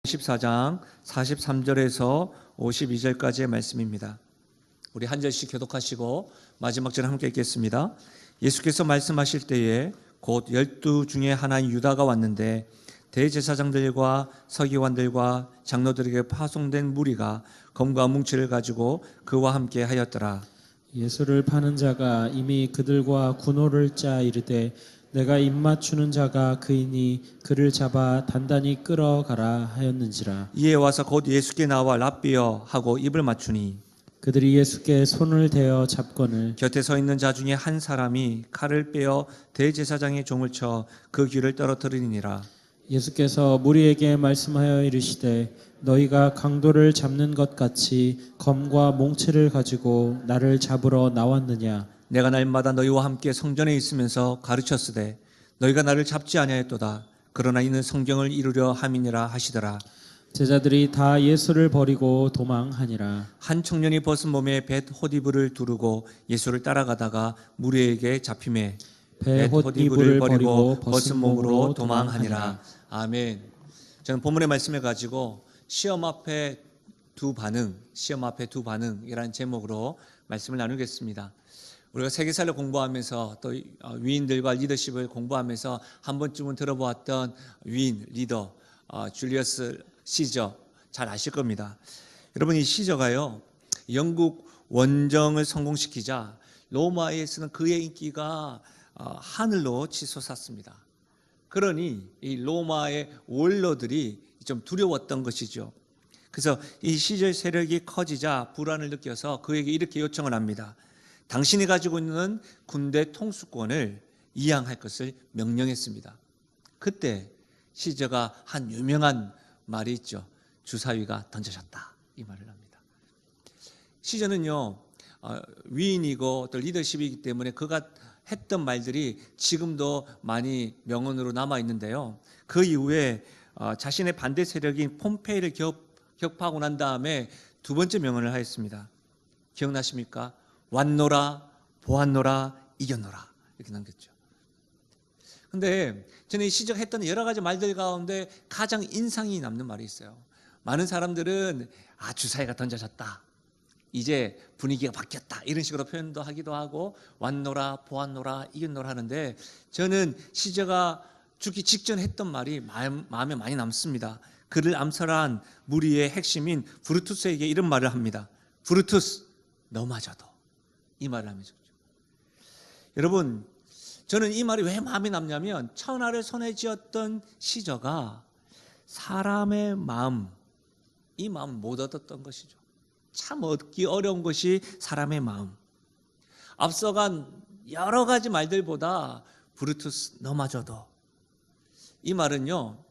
14장 43절에서 52절까지의 말씀입니다. 우리 한 절씩 교독하시고 마지막 절 함께 읽겠습니다. 예수께서 말씀하실 때에 곧 12 중에 하나인 유다가 왔는데 대제사장들과 서기관들과 장로들에게 파송된 무리가 검과 뭉치를 가지고 그와 함께 하였더라. 예수를 파는 자가 이미 그들과 군호를 짜 이르되 내가 입맞추는 자가 그이니 그를 잡아 단단히 끌어가라 하였는지라. 이에 와서 곧 예수께 나와 랍비여 하고 입을 맞추니 그들이 예수께 손을 대어 잡거늘 곁에 서 있는 자 중에 한 사람이 칼을 빼어 대제사장의 종을 쳐 그 귀를 떨어뜨리니라. 예수께서 무리에게 말씀하여 이르시되 너희가 강도를 잡는 것 같이 검과 몽치를 가지고 나를 잡으러 나왔느냐. 내가 날마다 너희와 함께 성전에 있으면서 가르쳤으되 너희가 나를 잡지 아니하였도다. 그러나 이는 성경을 이루려 함이니라 하시더라. 제자들이 다 예수를 버리고 도망하니라. 한 청년이 벗은 몸에 벳 호디브를 두르고 예수를 따라가다가 무리에게 잡힘에 벳 호디브를 버리고 벗은 몸으로 도망하니라. 아멘. 저는 본문의 말씀을 가지고 시험 앞에 두 반응이라는 제목으로 말씀을 나누겠습니다. 우리가 세계사를 공부하면서 또 위인들과 리더십을 공부하면서 한 번쯤은 들어보았던 위인 리더 줄리어스 시저 잘 아실 겁니다. 여러분, 이 시저가요 영국 원정을 성공시키자 로마에서는 그의 인기가 하늘로 치솟았습니다. 그러니 이 로마의 원로들이 좀 두려웠던 것이죠. 그래서 이 시저 세력이 커지자 불안을 느껴서 그에게 이렇게 요청을 합니다. 당신이 가지고 있는 군대 통수권을 이양할 것을 명령했습니다. 그때 시저가 한 유명한 말이 있죠. 주사위가 던져졌다, 이 말을 합니다. 시저는요 위인이고 또 리더십이기 때문에 그가 했던 말들이 지금도 많이 명언으로 남아 있는데요. 그 이후에 자신의 반대 세력인 폼페이를 격파하고 난 다음에 두 번째 명언을 하였습니다. 기억나십니까? 왔노라 보았노라 이겼노라, 이렇게 남겼죠. 근데 저는 이 시적했던 여러 가지 말들 가운데 가장 인상이 남는 말이 있어요. 많은 사람들은 주사위가 던져졌다, 이제 분위기가 바뀌었다, 이런 식으로 표현도 하기도 하고 왔노라 보았노라 이겼노라 하는데, 저는 시저가 죽기 직전 했던 말이 마음에 많이 남습니다. 그를 암살한 무리의 핵심인 브루투스에게 이런 말을 합니다. 브루투스, 너마저도, 이 말을 하면서. 여러분, 저는 이 말이 왜 마음에 남냐면 천하를 손에 쥐었던 시저가 사람의 마음, 이 마음을 못 얻었던 것이죠. 참 얻기 어려운 것이 사람의 마음. 앞서간 여러 가지 말들보다 브루투스 너마저도, 이 말은요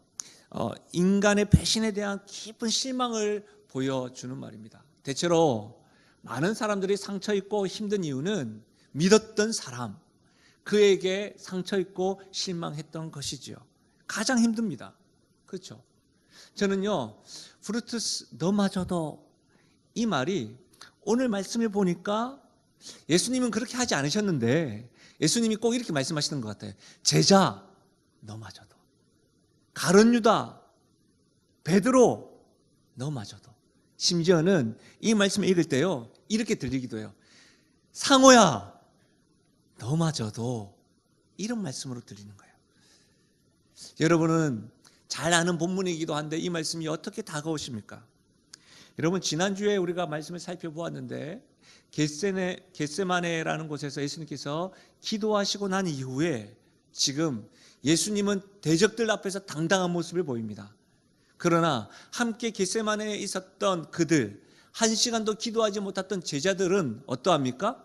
인간의 배신에 대한 깊은 실망을 보여주는 말입니다. 대체로 많은 사람들이 상처 있고 힘든 이유는 믿었던 사람, 그에게 상처 있고 실망했던 것이지요. 가장 힘듭니다. 그렇죠? 저는요 브루투스 너마저도, 이 말이 오늘 말씀을 보니까 예수님은 그렇게 하지 않으셨는데 예수님이 꼭 이렇게 말씀하시는 것 같아요. 제자 너마저도, 가룟 유다, 베드로 너마저도. 심지어는 이 말씀을 읽을 때요 이렇게 들리기도 해요. 상호야 너마저도, 이런 말씀으로 들리는 거예요. 여러분은 잘 아는 본문이기도 한데 이 말씀이 어떻게 다가오십니까? 여러분, 지난주에 우리가 말씀을 살펴보았는데 겟세마네라는 곳에서 예수님께서 기도하시고 난 이후에 지금 예수님은 대적들 앞에서 당당한 모습을 보입니다. 그러나 함께 겟세마네에 있었던 그들, 한 시간도 기도하지 못했던 제자들은 어떠합니까?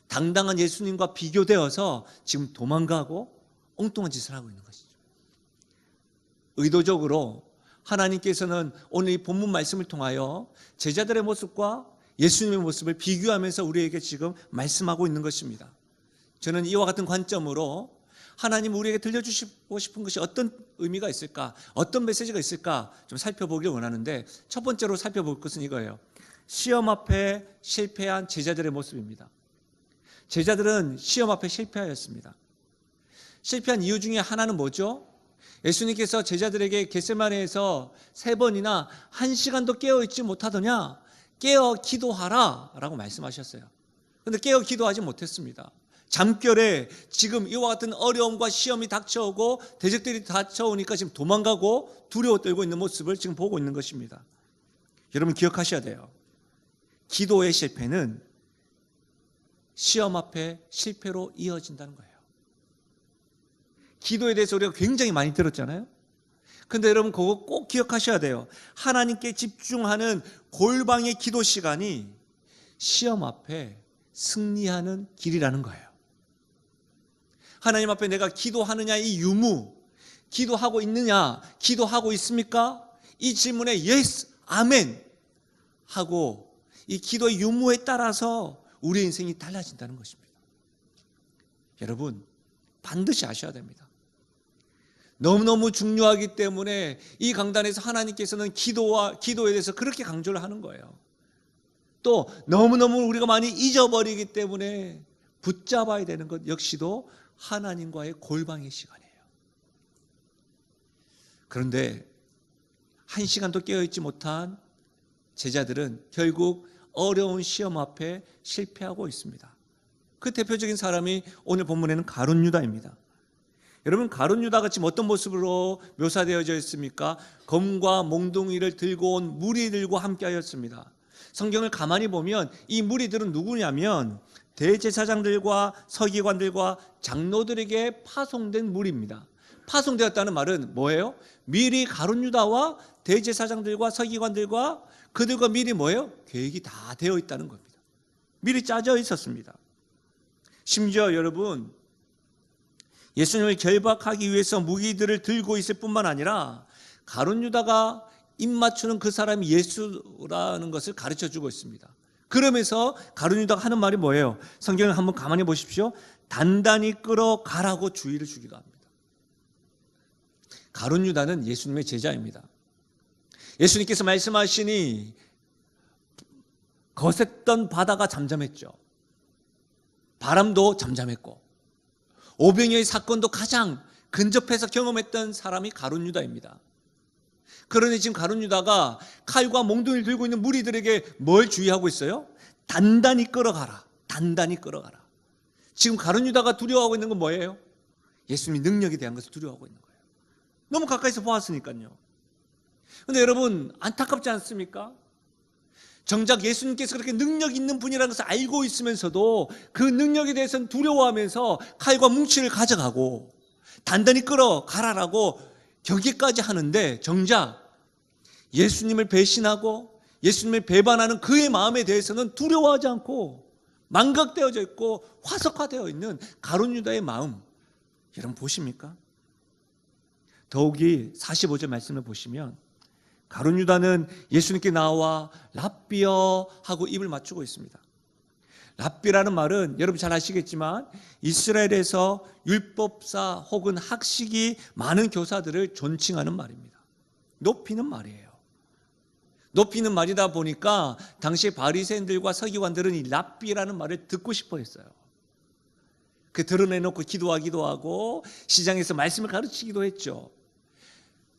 당당한 예수님과 비교되어서 지금 도망가고 엉뚱한 짓을 하고 있는 것이죠. 의도적으로 하나님께서는 오늘 이 본문 말씀을 통하여 제자들의 모습과 예수님의 모습을 비교하면서 우리에게 지금 말씀하고 있는 것입니다. 저는 이와 같은 관점으로 하나님 우리에게 들려주시고 싶은 것이 어떤 의미가 있을까, 어떤 메시지가 있을까 좀 살펴보길 원하는데, 첫 번째로 살펴볼 것은 이거예요. 시험 앞에 실패한 제자들의 모습입니다. 제자들은 시험 앞에 실패하였습니다. 실패한 이유 중에 하나는 뭐죠? 예수님께서 제자들에게 겟세마네에서 3번이나 1시간도 깨어있지 못하더냐? 깨어 기도하라 라고 말씀하셨어요. 그런데 깨어 기도하지 못했습니다. 잠결에 지금 이와 같은 어려움과 시험이 닥쳐오고 대적들이 닥쳐오니까 지금 도망가고 두려워 떨고 있는 모습을 지금 보고 있는 것입니다. 여러분 기억하셔야 돼요. 기도의 실패는 시험 앞에 실패로 이어진다는 거예요. 기도에 대해서 우리가 굉장히 많이 들었잖아요. 근데 여러분 그거 꼭 기억하셔야 돼요. 하나님께 집중하는 골방의 기도 시간이 시험 앞에 승리하는 길이라는 거예요. 하나님 앞에 내가 기도하느냐 이 유무, 기도하고 있느냐, 기도하고 있습니까? 이 질문에 yes, 아멘 하고 이 기도의 유무에 따라서 우리의 인생이 달라진다는 것입니다. 여러분 반드시 아셔야 됩니다. 너무너무 중요하기 때문에 이 강단에서 하나님께서는 기도에 대해서 그렇게 강조를 하는 거예요. 또 너무너무 우리가 많이 잊어버리기 때문에 붙잡아야 되는 것 역시도 하나님과의 골방의 시간이에요. 그런데 1시간도 깨어있지 못한 제자들은 결국 어려운 시험 앞에 실패하고 있습니다. 그 대표적인 사람이 오늘 본문에는 가룟 유다입니다. 여러분 가룟 유다가 지금 어떤 모습으로 묘사되어져 있습니까? 검과 몽둥이를 들고 온 무리들과 함께하였습니다. 성경을 가만히 보면 이 무리들은 누구냐면 대제사장들과 서기관들과 장로들에게 파송된 무리입니다. 파송되었다는 말은 뭐예요? 미리 가룟 유다와 대제사장들과 서기관들과 그들과 미리 뭐예요? 계획이 다 되어 있다는 겁니다. 미리 짜져 있었습니다. 심지어 여러분 예수님을 결박하기 위해서 무기들을 들고 있을 뿐만 아니라 가룟 유다가 입 맞추는 그 사람이 예수라는 것을 가르쳐주고 있습니다. 그러면서 가룟 유다가 하는 말이 뭐예요? 성경을 한번 가만히 보십시오. 단단히 끌어가라고 주의를 주기도 합니다. 가룟 유다는 예수님의 제자입니다. 예수님께서 말씀하시니 거셌던 바다가 잠잠했죠. 바람도 잠잠했고 오병이어의 사건도 가장 근접해서 경험했던 사람이 가룟 유다입니다. 그러니 지금 가룟 유다가 칼과 몽둥이를 들고 있는 무리들에게 뭘 주의하고 있어요? 단단히 끌어가라. 단단히 끌어가라. 지금 가룟 유다가 두려워하고 있는 건 뭐예요? 예수님의 능력에 대한 것을 두려워하고 있는 거예요. 너무 가까이서 보았으니까요. 그런데 여러분 안타깝지 않습니까? 정작 예수님께서 그렇게 능력 있는 분이라는 것을 알고 있으면서도 그 능력에 대해서는 두려워하면서 칼과 뭉치를 가져가고 단단히 끌어가라라고 경계까지 하는데 정작 예수님을 배신하고 예수님을 배반하는 그의 마음에 대해서는 두려워하지 않고 망각되어져 있고 화석화되어 있는 가룟 유다의 마음 여러분 보십니까? 더욱이 45절 말씀을 보시면 가룟 유다는 예수님께 나와 랍비여 하고 입을 맞추고 있습니다. 랍비라는 말은 여러분 잘 아시겠지만 이스라엘에서 율법사 혹은 학식이 많은 교사들을 존칭하는 말입니다. 높이는 말이에요. 높이는 말이다 보니까 당시 바리새인들과 서기관들은 이 랍비라는 말을 듣고 싶어 했어요. 그 드러내놓고 기도하기도 하고 시장에서 말씀을 가르치기도 했죠.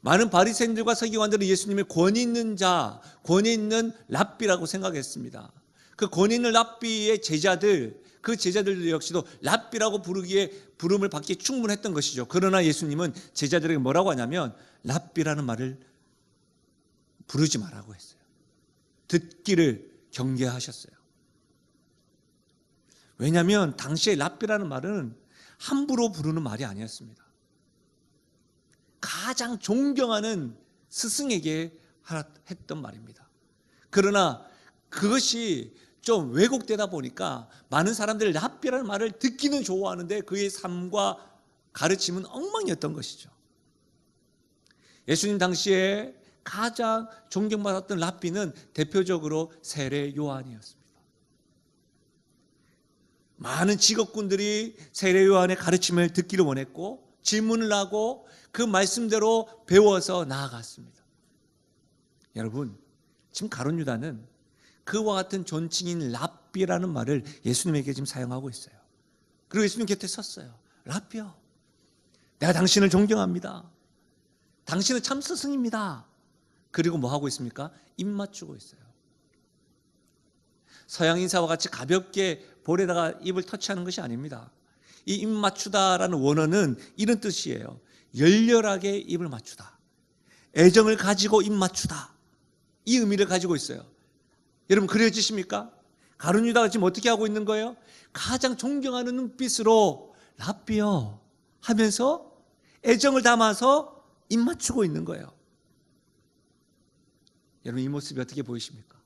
많은 바리새인들과 서기관들은 예수님의 권위 있는 자, 권위 있는 랍비라고 생각했습니다. 그 권위 있는 랍비의 제자들, 그 제자들 역시도 랍비라고 부름을 받기에 충분했던 것이죠. 그러나 예수님은 제자들에게 뭐라고 하냐면 랍비라는 말을 부르지 말라고 했어요. 듣기를 경계하셨어요. 왜냐하면 당시에 랍비라는 말은 함부로 부르는 말이 아니었습니다. 가장 존경하는 스승에게 했던 말입니다. 그러나 그것이 좀 왜곡되다 보니까 많은 사람들이 랍비라는 말을 듣기는 좋아하는데 그의 삶과 가르침은 엉망이었던 것이죠. 예수님 당시에 가장 존경받았던 랍비는 대표적으로 세례 요한이었습니다. 많은 직업군들이 세례 요한의 가르침을 듣기를 원했고 질문을 하고 그 말씀대로 배워서 나아갔습니다. 여러분 지금 가룟 유다는 그와 같은 존칭인 랍비라는 말을 예수님에게 지금 사용하고 있어요. 그리고 예수님 곁에 섰어요. 랍비요, 내가 당신을 존경합니다. 당신은 참 스승입니다. 그리고 뭐 하고 있습니까? 입 맞추고 있어요. 서양 인사와 같이 가볍게 볼에다가 입을 터치하는 것이 아닙니다. 이 입 맞추다라는 원어는 이런 뜻이에요. 열렬하게 입을 맞추다. 애정을 가지고 입 맞추다. 이 의미를 가지고 있어요. 여러분 그려지십니까? 가룟 유다가 지금 어떻게 하고 있는 거예요? 가장 존경하는 눈빛으로 랍비여 하면서 애정을 담아서 입 맞추고 있는 거예요. 여러분 이 모습이 어떻게 보이십니까?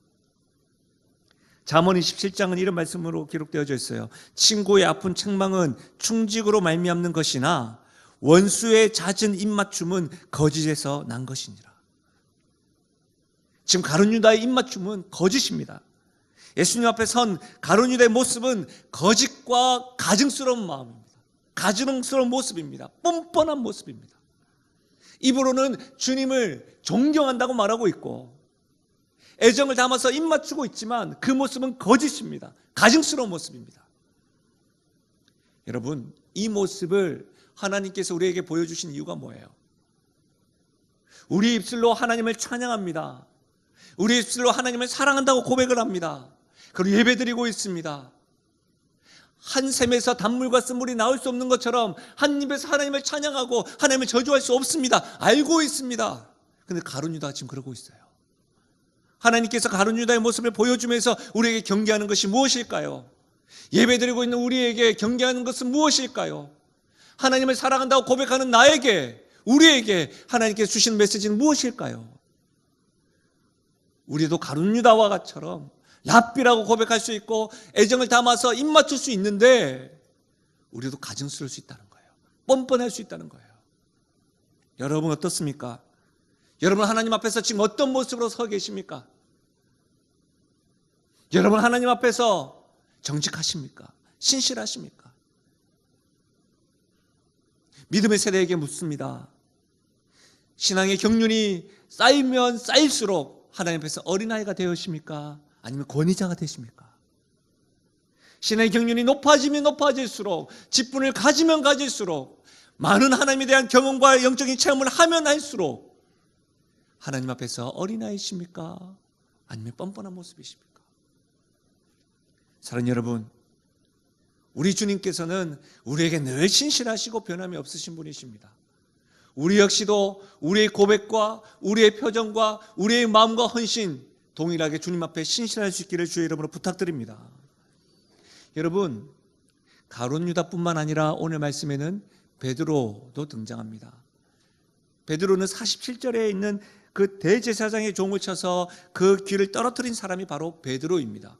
잠언 27장은 이런 말씀으로 기록되어져 있어요. 친구의 아픈 책망은 충직으로 말미암는 것이나 원수의 잦은 입맞춤은 거짓에서 난 것이니라. 지금 가룟 유다의 입맞춤은 거짓입니다. 예수님 앞에 선 가룟 유다의 모습은 거짓과 가증스러운 마음입니다. 가증스러운 모습입니다. 뻔뻔한 모습입니다. 입으로는 주님을 존경한다고 말하고 있고 애정을 담아서 입 맞추고 있지만 그 모습은 거짓입니다. 가증스러운 모습입니다. 여러분 이 모습을 하나님께서 우리에게 보여주신 이유가 뭐예요? 우리 입술로 하나님을 찬양합니다. 우리 입술로 하나님을 사랑한다고 고백을 합니다. 그리고 예배드리고 있습니다. 한 샘에서 단물과 쓴물이 나올 수 없는 것처럼 한 입에서 하나님을 찬양하고 하나님을 저주할 수 없습니다. 알고 있습니다. 그런데 가룟 유다가 지금 그러고 있어요. 하나님께서 가룟 유다의 모습을 보여주면서 우리에게 경계하는 것이 무엇일까요? 예배드리고 있는 우리에게 경계하는 것은 무엇일까요? 하나님을 사랑한다고 고백하는 나에게, 우리에게 하나님께서 주신 메시지는 무엇일까요? 우리도 가룟 유다와처럼 랍비라고 고백할 수 있고 애정을 담아서 입 맞출 수 있는데 우리도 가증스러울 수 있다는 거예요. 뻔뻔할 수 있다는 거예요. 여러분 어떻습니까? 여러분 하나님 앞에서 지금 어떤 모습으로 서 계십니까? 여러분 하나님 앞에서 정직하십니까? 신실하십니까? 믿음의 세대에게 묻습니다. 신앙의 경륜이 쌓이면 쌓일수록 하나님 앞에서 어린아이가 되십니까? 아니면 권위자가 되십니까? 신앙의 경륜이 높아지면 높아질수록 직분을 가지면 가질수록 많은 하나님에 대한 경험과 영적인 체험을 하면 할수록 하나님 앞에서 어린아이십니까? 아니면 뻔뻔한 모습이십니까? 사랑하는 여러분, 우리 주님께서는 우리에게 늘 신실하시고 변함이 없으신 분이십니다. 우리 역시도 우리의 고백과 우리의 표정과 우리의 마음과 헌신 동일하게 주님 앞에 신실할 수 있기를 주의 이름으로 부탁드립니다. 여러분, 가룟 유다뿐만 아니라 오늘 말씀에는 베드로도 등장합니다. 베드로는 47절에 있는 그 대제사장의 종을 쳐서 그 귀를 떨어뜨린 사람이 바로 베드로입니다.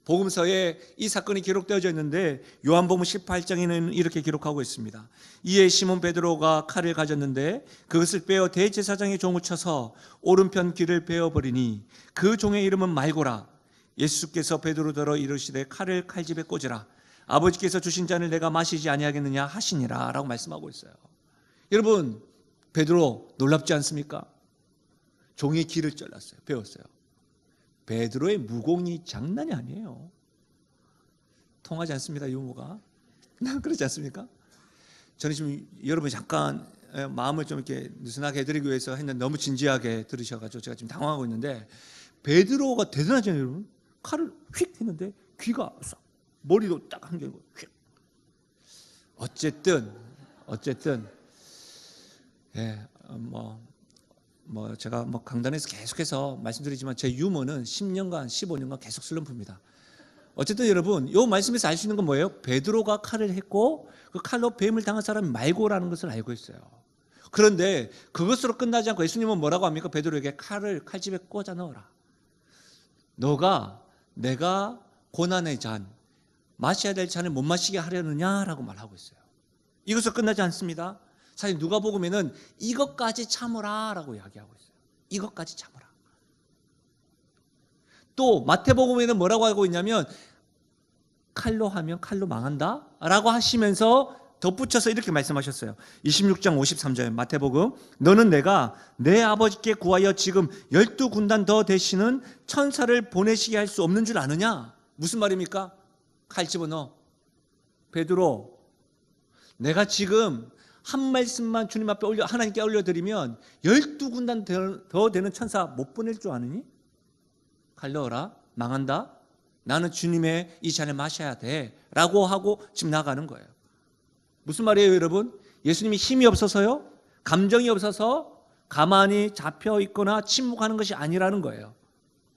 복음서에 이 사건이 기록되어져 있는데 요한복음 18장에는 이렇게 기록하고 있습니다. 이에 시몬 베드로가 칼을 가졌는데 그것을 빼어 대제사장의 종을 쳐서 오른편 귀를 베어버리니 그 종의 이름은 말고라. 예수께서 베드로더러 이르시되 칼을 칼집에 꽂으라. 아버지께서 주신 잔을 내가 마시지 아니하겠느냐 하시니라 라고 말씀하고 있어요. 여러분 베드로 놀랍지 않습니까? 종의 귀를 잘랐어요. 베었어요. 베드로의 무공이 장난이 아니에요. 통하지 않습니다. 유머가. 그렇지 않습니까? 저는 지금 여러분 잠깐 마음을 좀 이렇게 느슨하게 해드리기 위해서 했는데 너무 진지하게 들으셔가지고 제가 지금 당황하고 있는데 베드로가 대단하잖아요. 여러분. 칼을 휙 했는데 귀가 싹 머리도 딱 한 개고 휙. 어쨌든 제가 강단에서 계속해서 말씀드리지만 제 유머는 10년간 15년간 계속 슬럼프입니다. 어쨌든 여러분 이 말씀에서 알 수 있는 건 뭐예요? 베드로가 칼을 했고 그 칼로 뱀을 당한 사람이 말고라는 것을 알고 있어요. 그런데 그것으로 끝나지 않고 예수님은 뭐라고 합니까? 베드로에게 칼을 칼집에 꽂아 넣어라. 내가 고난의 잔, 마셔야 될 잔을 못 마시게 하려느냐라고 말하고 있어요. 이것으로 끝나지 않습니다. 사실 누가복음에는 이것까지 참으라라고 이야기하고 있어요. 이것까지 참으라. 또 마태복음에는 뭐라고 하고 있냐면 칼로 하면 칼로 망한다라고 하시면서 덧붙여서 이렇게 말씀하셨어요. 26장 53절 마태복음 너는 내가 내 아버지께 구하여 지금 12군단 더 되시는 천사를 보내시게 할 수 없는 줄 아느냐? 무슨 말입니까? 칼 집어넣어. 베드로 내가 지금 한 말씀만 주님 앞에 하나님께 올려드리면 12군단 더 되는 천사 못 보낼 줄 아느니? 갈려어라, 망한다, 나는 주님의 이 잔을 마셔야 돼 라고 하고 지금 나가는 거예요. 무슨 말이에요 여러분? 예수님이 힘이 없어서요? 감정이 없어서 가만히 잡혀 있거나 침묵하는 것이 아니라는 거예요.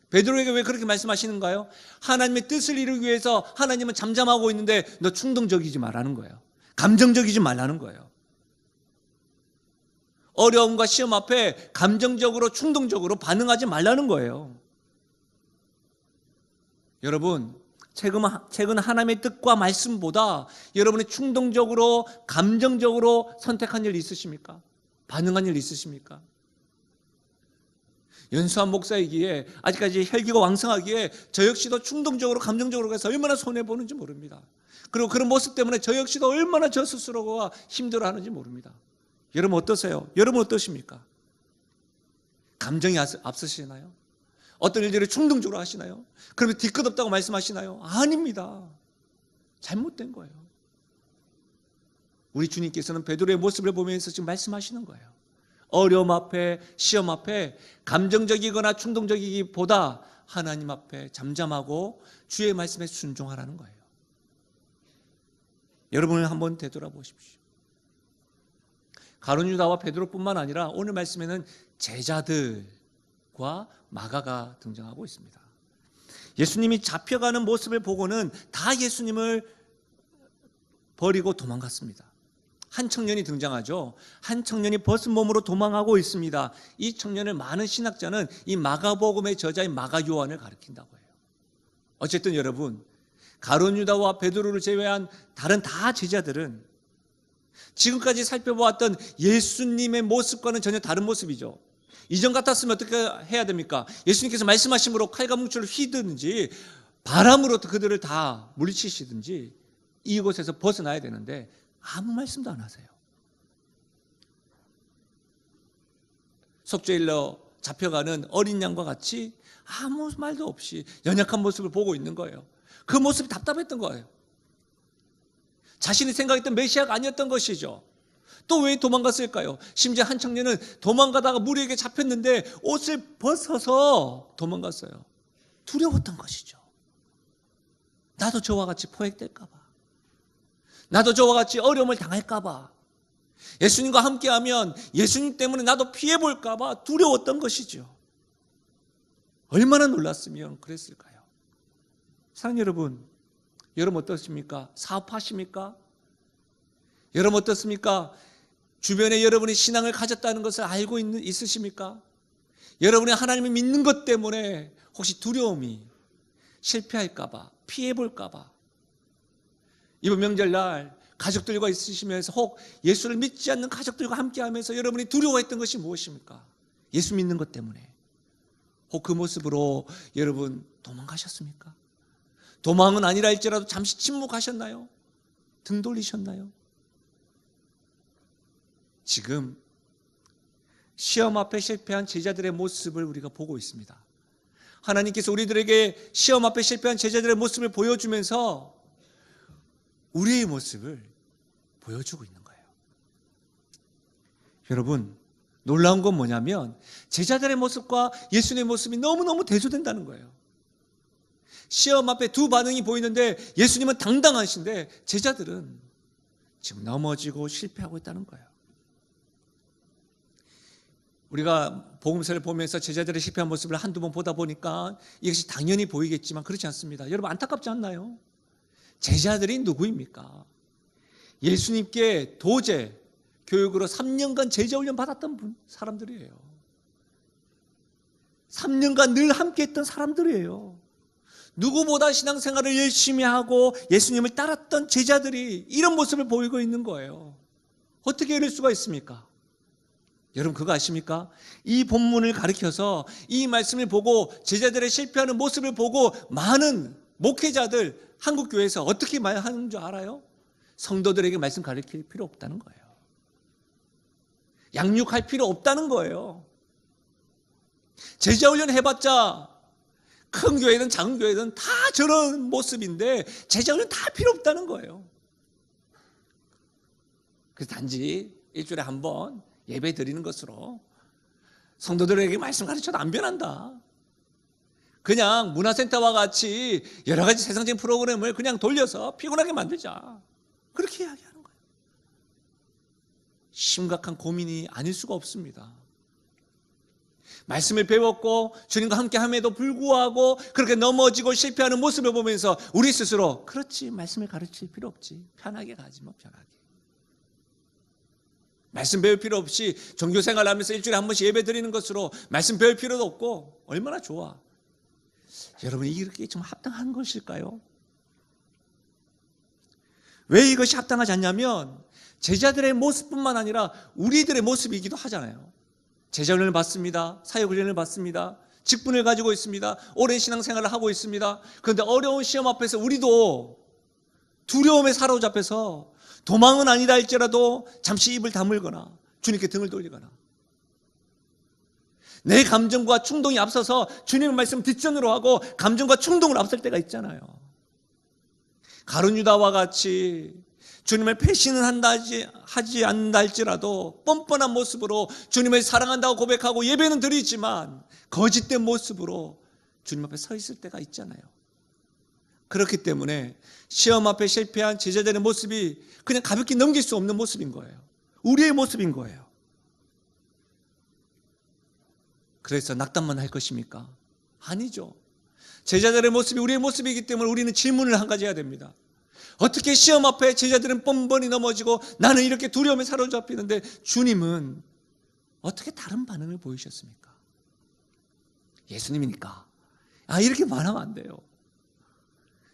베드로에게 왜 그렇게 말씀하시는가요? 하나님의 뜻을 이루기 위해서 하나님은 잠잠하고 있는데 너 충동적이지 말라는 거예요. 감정적이지 말라는 거예요. 어려움과 시험 앞에 감정적으로 충동적으로 반응하지 말라는 거예요. 여러분, 최근 하나님의 뜻과 말씀보다 여러분이 충동적으로 감정적으로 선택한 일 있으십니까? 반응한 일 있으십니까? 연수한 목사이기에 아직까지 혈기가 왕성하기에 저 역시도 충동적으로 감정적으로 가서 얼마나 손해보는지 모릅니다. 그리고 그런 모습 때문에 저 역시도 얼마나 저 스스로가 힘들어하는지 모릅니다. 여러분 어떠세요? 여러분 어떠십니까? 감정이 앞서시나요? 어떤 일들을 충동적으로 하시나요? 그러면 뒤끝 없다고 말씀하시나요? 아닙니다. 잘못된 거예요. 우리 주님께서는 베드로의 모습을 보면서 지금 말씀하시는 거예요. 어려움 앞에, 시험 앞에 감정적이거나 충동적이기보다 하나님 앞에 잠잠하고 주의 말씀에 순종하라는 거예요. 여러분을 한번 되돌아보십시오. 가룟 유다와 베드로뿐만 아니라 오늘 말씀에는 제자들과 마가가 등장하고 있습니다. 예수님이 잡혀가는 모습을 보고는 다 예수님을 버리고 도망갔습니다. 한 청년이 등장하죠. 한 청년이 벗은 몸으로 도망하고 있습니다. 이 청년을 많은 신학자는 이 마가복음의 저자인 마가 요한을 가리킨다고 해요. 어쨌든 여러분, 가룟 유다와 베드로를 제외한 다른 다 제자들은 지금까지 살펴보았던 예수님의 모습과는 전혀 다른 모습이죠. 이전 같았으면 어떻게 해야 됩니까? 예수님께서 말씀하심으로 칼과 뭉초를 휘든지 바람으로 그들을 다 물리치시든지 이곳에서 벗어나야 되는데 아무 말씀도 안 하세요. 속죄일러 잡혀가는 어린 양과 같이 아무 말도 없이 연약한 모습을 보고 있는 거예요. 그 모습이 답답했던 거예요. 자신이 생각했던 메시아가 아니었던 것이죠. 또 왜 도망갔을까요? 심지어 한 청년은 도망가다가 무리에게 잡혔는데 옷을 벗어서 도망갔어요. 두려웠던 것이죠. 나도 저와 같이 포획될까 봐. 나도 저와 같이 어려움을 당할까 봐. 예수님과 함께하면 예수님 때문에 나도 피해볼까 봐 두려웠던 것이죠. 얼마나 놀랐으면 그랬을까요? 사랑하는 여러분, 여러분 어떻습니까? 사업하십니까? 여러분 어떻습니까? 주변에 여러분이 신앙을 가졌다는 것을 알고 있으십니까? 여러분이 하나님을 믿는 것 때문에 혹시 두려움이 실패할까 봐, 피해볼까 봐, 이번 명절날 가족들과 있으시면서 혹 예수를 믿지 않는 가족들과 함께하면서 여러분이 두려워했던 것이 무엇입니까? 예수 믿는 것 때문에. 혹 그 모습으로 여러분 도망가셨습니까? 도망은 아니라 할지라도 잠시 침묵하셨나요? 등 돌리셨나요? 지금 시험 앞에 실패한 제자들의 모습을 우리가 보고 있습니다. 하나님께서 우리들에게 시험 앞에 실패한 제자들의 모습을 보여주면서 우리의 모습을 보여주고 있는 거예요. 여러분, 놀라운 건 뭐냐면 제자들의 모습과 예수님의 모습이 너무너무 대조된다는 거예요. 시험 앞에 두 반응이 보이는데 예수님은 당당하신데 제자들은 지금 넘어지고 실패하고 있다는 거예요. 우리가 복음서를 보면서 제자들의 실패한 모습을 한두 번 보다 보니까 이것이 당연히 보이겠지만 그렇지 않습니다. 여러분 안타깝지 않나요? 제자들이 누구입니까? 예수님께 도제 교육으로 3년간 제자훈련 받았던 사람들이에요. 3년간 늘 함께했던 사람들이에요. 누구보다 신앙생활을 열심히 하고 예수님을 따랐던 제자들이 이런 모습을 보이고 있는 거예요. 어떻게 이럴 수가 있습니까? 여러분 그거 아십니까? 이 본문을 가리켜서 이 말씀을 보고 제자들의 실패하는 모습을 보고 많은 목회자들 한국교회에서 어떻게 말하는 줄 알아요? 성도들에게 말씀 가르칠 필요 없다는 거예요. 양육할 필요 없다는 거예요. 제자훈련 해봤자 큰 교회든 작은 교회든 다 저런 모습인데 제자훈련 다 필요 없다는 거예요. 그래서 단지 일주일에 한 번 예배 드리는 것으로 성도들에게 말씀 가르쳐도 안 변한다. 그냥 문화센터와 같이 여러 가지 세상적인 프로그램을 그냥 돌려서 피곤하게 만들자. 그렇게 이야기하는 거예요. 심각한 고민이 아닐 수가 없습니다. 말씀을 배웠고 주님과 함께함에도 불구하고 그렇게 넘어지고 실패하는 모습을 보면서 우리 스스로 그렇지, 말씀을 가르칠 필요 없지, 편하게 가지 뭐, 편하게. 말씀 배울 필요 없이 종교생활 하면서 일주일에 한 번씩 예배 드리는 것으로 말씀 배울 필요도 없고 얼마나 좋아. 여러분, 이렇게 좀 합당한 것일까요? 왜 이것이 합당하지 않냐면 제자들의 모습뿐만 아니라 우리들의 모습이기도 하잖아요. 제자훈련을 받습니다. 사역훈련을 받습니다. 직분을 가지고 있습니다. 오랜 신앙생활을 하고 있습니다. 그런데 어려운 시험 앞에서 우리도 두려움에 사로잡혀서 도망은 아니다 할지라도 잠시 입을 다물거나 주님께 등을 돌리거나 내 감정과 충동이 앞서서 주님의 말씀 뒷전으로 하고 감정과 충동을 앞설 때가 있잖아요. 가룟 유다와 같이 주님을 배신은 하지 않는다 할지라도 뻔뻔한 모습으로 주님을 사랑한다고 고백하고 예배는 드리지만 거짓된 모습으로 주님 앞에 서 있을 때가 있잖아요. 그렇기 때문에 시험 앞에 실패한 제자들의 모습이 그냥 가볍게 넘길 수 없는 모습인 거예요. 우리의 모습인 거예요. 그래서 낙담만 할 것입니까? 아니죠. 제자들의 모습이 우리의 모습이기 때문에 우리는 질문을 한 가지 해야 됩니다. 어떻게 시험 앞에 제자들은 뻔뻔히 넘어지고 나는 이렇게 두려움에 사로잡히는데 주님은 어떻게 다른 반응을 보이셨습니까? 예수님이니까. 이렇게 말하면 안 돼요.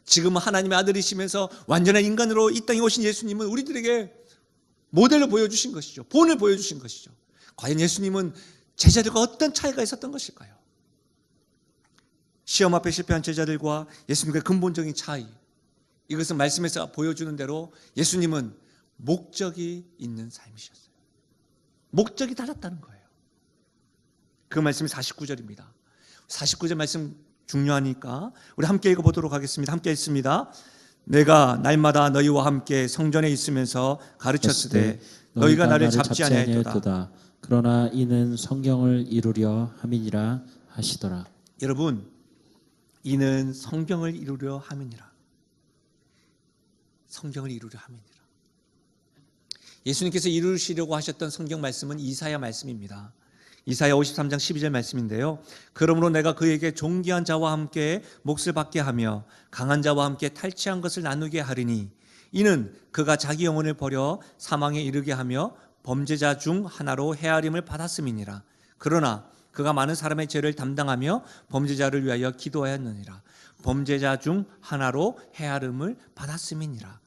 지금 하나님의 아들이시면서 완전한 인간으로 이 땅에 오신 예수님은 우리들에게 모델로 보여주신 것이죠. 본을 보여주신 것이죠. 과연 예수님은 제자들과 어떤 차이가 있었던 것일까요? 시험 앞에 실패한 제자들과 예수님과의 근본적인 차이, 이것은 말씀에서 보여주는 대로 예수님은 목적이 있는 삶이셨어요. 목적이 달랐다는 거예요. 그 말씀이 49절입니다. 49절 말씀 중요하니까 우리 함께 읽어보도록 하겠습니다. 함께 읽습니다. 내가 날마다 너희와 함께 성전에 있으면서 가르쳤으되 너희가 나를 잡지 아니하였도다. 그러나 이는 성경을 이루려 함이니라 하시더라. 여러분, 이는 성경을 이루려 함이니라. 성경을 이루려 함이니라. 예수님께서 이루시려고 하셨던 성경 말씀은 이사야 말씀입니다. 이사야 53장 12절 말씀인데요. 그러므로 내가 그에게 존귀한 자와 함께 몫을 받게 하며 강한 자와 함께 탈취한 것을 나누게 하리니 이는 그가 자기 영혼을 버려 사망에 이르게 하며 범죄자 중 하나로 헤아림을 받았음이니라. 그러나 그가 많은 사람의 죄를 담당하며 범죄자를 위하여 기도하였느니라. 범죄자 중 하나로 헤아림을 받았음이니라.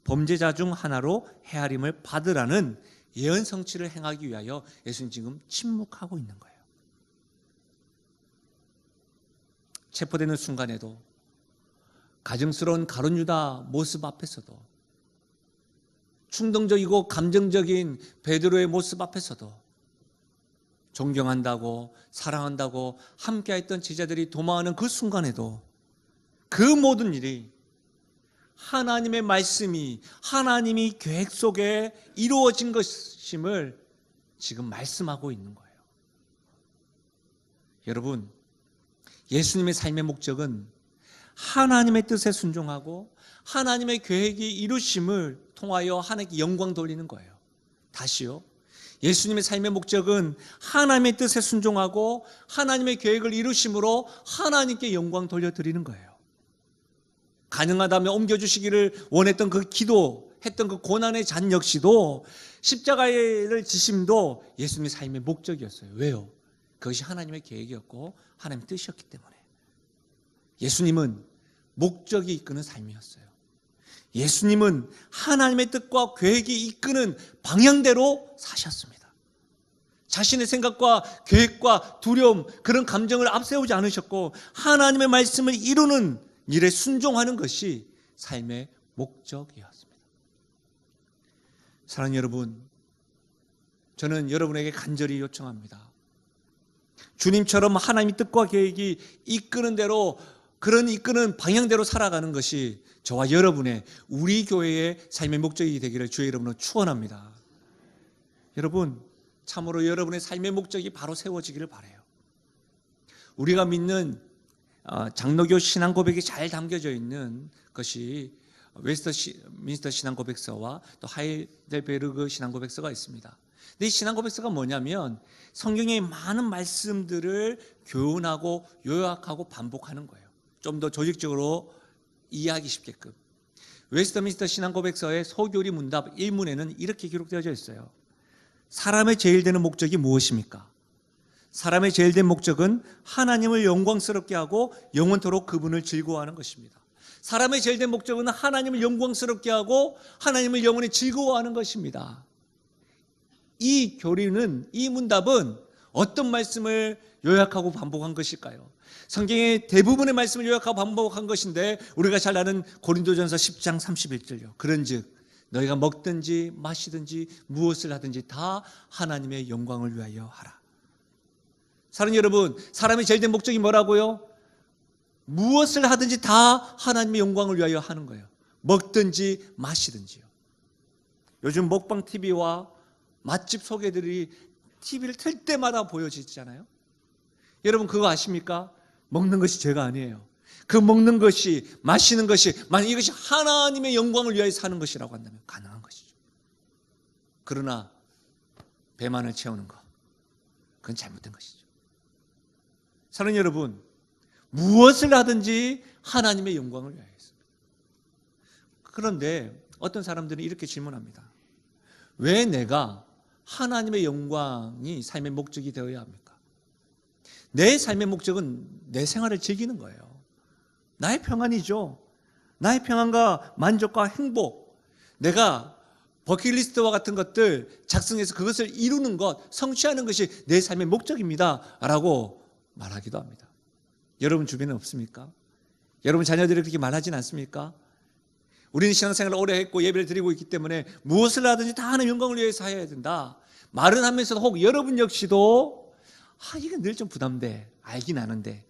범죄자 중 하나로 헤아림을 받으라는 예언 성취를 행하기 위하여 예수님 지금 침묵하고 있는 거예요. 체포되는 순간에도, 가증스러운 가룟 유다 모습 앞에서도, 충동적이고 감정적인 베드로의 모습 앞에서도 존경한다고 사랑한다고 함께했던 제자들이 도망하는 그 순간에도 그 모든 일이 하나님의 말씀이 하나님이 계획 속에 이루어진 것임을 지금 말씀하고 있는 거예요. 여러분, 예수님의 삶의 목적은 하나님의 뜻에 순종하고 하나님의 계획이 이루심을 통하여 하나님께 영광 돌리는 거예요. 다시요. 예수님의 삶의 목적은 하나님의 뜻에 순종하고 하나님의 계획을 이루심으로 하나님께 영광 돌려드리는 거예요. 가능하다면 옮겨주시기를 원했던 그 기도했던 그 고난의 잔 역시도 십자가를 지심도 예수님의 삶의 목적이었어요. 왜요? 그것이 하나님의 계획이었고 하나님의 뜻이었기 때문에. 예수님은 목적이 이끄는 삶이었어요. 예수님은 하나님의 뜻과 계획이 이끄는 방향대로 사셨습니다. 자신의 생각과 계획과 두려움, 그런 감정을 앞세우지 않으셨고 하나님의 말씀을 이루는 일에 순종하는 것이 삶의 목적이었습니다. 사랑하는 여러분, 저는 여러분에게 간절히 요청합니다. 주님처럼 하나님의 뜻과 계획이 이끄는 대로, 그런 이끄는 방향대로 살아가는 것이 저와 여러분의, 우리 교회의 삶의 목적이 되기를 주의 이름으로 축원합니다. 여러분, 참으로 여러분의 삶의 목적이 바로 세워지기를 바라요. 우리가 믿는 장로교 신앙 고백이 잘 담겨져 있는 것이 웨스트민스터 신앙 고백서와 또 하이델베르그 신앙 고백서가 있습니다. 근데 이 신앙 고백서가 뭐냐면 성경의 많은 말씀들을 교훈하고 요약하고 반복하는 거예요. 좀 더 조직적으로 이해하기 쉽게끔. 웨스트민스터 신앙 고백서의 소교리 문답 1문에는 이렇게 기록되어져 있어요. 사람의 제일 되는 목적이 무엇입니까? 사람의 제일 된 목적은 하나님을 영광스럽게 하고 영원토록 그분을 즐거워하는 것입니다. 사람의 제일 된 목적은 하나님을 영광스럽게 하고 하나님을 영원히 즐거워하는 것입니다. 이 교리는, 이 문답은 어떤 말씀을 요약하고 반복한 것일까요? 성경의 대부분의 말씀을 요약하고 반복한 것인데 우리가 잘 아는 고린도전서 10장 31절요. 그런즉 너희가 먹든지 마시든지 무엇을 하든지 다 하나님의 영광을 위하여 하라. 사랑하는 여러분, 사람의 제일 된 목적이 뭐라고요? 무엇을 하든지 다 하나님의 영광을 위하여 하는 거예요. 먹든지 마시든지요. 요즘 먹방 TV와 맛집 소개들이 TV를 틀 때마다 보여지잖아요. 여러분 그거 아십니까? 먹는 것이 죄가 아니에요. 그 먹는 것이, 마시는 것이 만약 이것이 하나님의 영광을 위하여 사는 것이라고 한다면 가능한 것이죠. 그러나 배만을 채우는 것, 그건 잘못된 것이죠. 사랑하는 여러분, 무엇을 하든지 하나님의 영광을 위하여 했습니다. 그런데 어떤 사람들은 이렇게 질문합니다. 왜 내가 하나님의 영광이 삶의 목적이 되어야 합니까? 내 삶의 목적은 내 생활을 즐기는 거예요. 나의 평안이죠. 나의 평안과 만족과 행복, 내가 버킷리스트와 같은 것들 작성해서 그것을 이루는 것, 성취하는 것이 내 삶의 목적입니다 라고 말하기도 합니다. 여러분 주변에 없습니까? 여러분 자녀들이 그렇게 말하진 않습니까? 우리는 신앙생활을 오래 했고 예배를 드리고 있기 때문에 무엇을 하든지 다 하나님의 영광을 위해서 해야 된다 말은 하면서도 혹 여러분 역시도 이게 늘 좀 부담돼. 알긴 아는데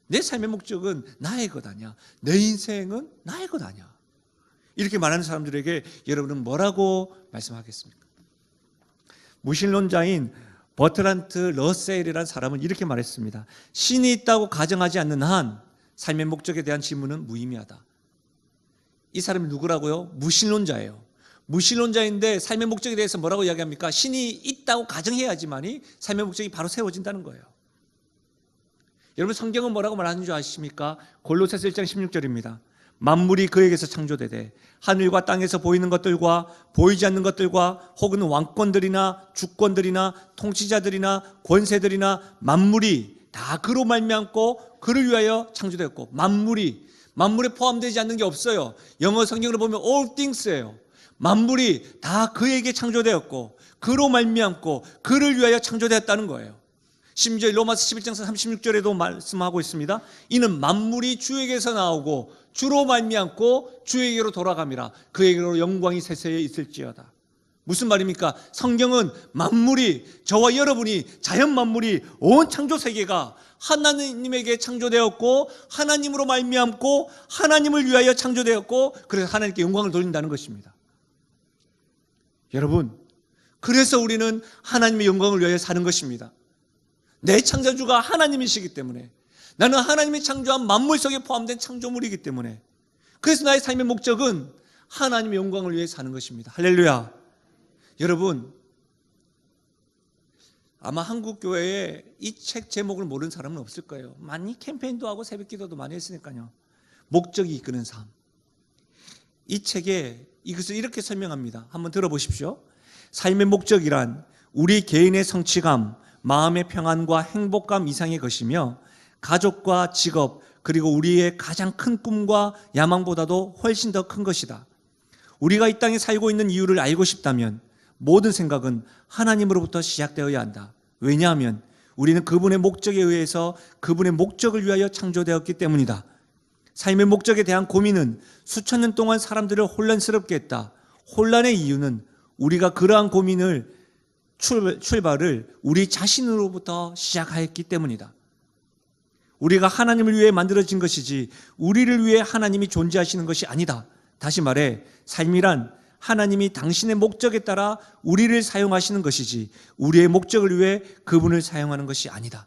내 삶의 목적은 나의 것 아니야. 내 인생은 나의 것 아니야. 이렇게 말하는 사람들에게 여러분은 뭐라고 말씀하겠습니까? 무신론자인 버트란트 러셀이라는 사람은 이렇게 말했습니다. 신이 있다고 가정하지 않는 한 삶의 목적에 대한 질문은 무의미하다. 이 사람이 누구라고요? 무신론자예요. 무신론자인데 삶의 목적에 대해서 뭐라고 이야기합니까? 신이 있다고 가정해야지만이 삶의 목적이 바로 세워진다는 거예요. 여러분 성경은 뭐라고 말하는 줄 아십니까? 골로새서 1장 16절입니다. 만물이 그에게서 창조되되 하늘과 땅에서 보이는 것들과 보이지 않는 것들과 혹은 왕권들이나 주권들이나 통치자들이나 권세들이나 만물이 다 그로 말미암고 그를 위하여 창조되었고, 만물에 포함되지 않는 게 없어요. 영어 성경으로 보면 all things예요. 만물이 다 그에게 창조되었고 그로 말미암고 그를 위하여 창조되었다는 거예요. 심지어 로마서 11장 36절에도 말씀하고 있습니다. 이는 만물이 주에게서 나오고 주로 말미암고 주에게로 돌아감이라. 그에게로 영광이 세세에 있을지어다. 무슨 말입니까? 성경은 만물이, 저와 여러분이, 자연 만물이, 온 창조 세계가 하나님에게 창조되었고 하나님으로 말미암고 하나님을 위하여 창조되었고 그래서 하나님께 영광을 돌린다는 것입니다. 여러분, 그래서 우리는 하나님의 영광을 위하여 사는 것입니다. 내 창조주가 하나님이시기 때문에, 나는 하나님이 창조한 만물 속에 포함된 창조물이기 때문에, 그래서 나의 삶의 목적은 하나님의 영광을 위해 사는 것입니다. 할렐루야. 여러분, 아마 한국 교회에 이 책 제목을 모르는 사람은 없을 거예요. 많이 캠페인도 하고 새벽 기도도 많이 했으니까요. 목적이 이끄는 삶. 이 책에 이것을 이렇게 설명합니다. 한번 들어보십시오. 삶의 목적이란 우리 개인의 성취감, 마음의 평안과 행복감 이상의 것이며 가족과 직업, 그리고 우리의 가장 큰 꿈과 야망보다도 훨씬 더 큰 것이다. 우리가 이 땅에 살고 있는 이유를 알고 싶다면 모든 생각은 하나님으로부터 시작되어야 한다. 왜냐하면 우리는 그분의 목적에 의해서 그분의 목적을 위하여 창조되었기 때문이다. 삶의 목적에 대한 고민은 수천 년 동안 사람들을 혼란스럽게 했다. 혼란의 이유는 우리가 그러한 고민을 출발을 우리 자신으로부터 시작하였기 때문이다. 우리가 하나님을 위해 만들어진 것이지 우리를 위해 하나님이 존재하시는 것이 아니다. 다시 말해 삶이란 하나님이 당신의 목적에 따라 우리를 사용하시는 것이지 우리의 목적을 위해 그분을 사용하는 것이 아니다.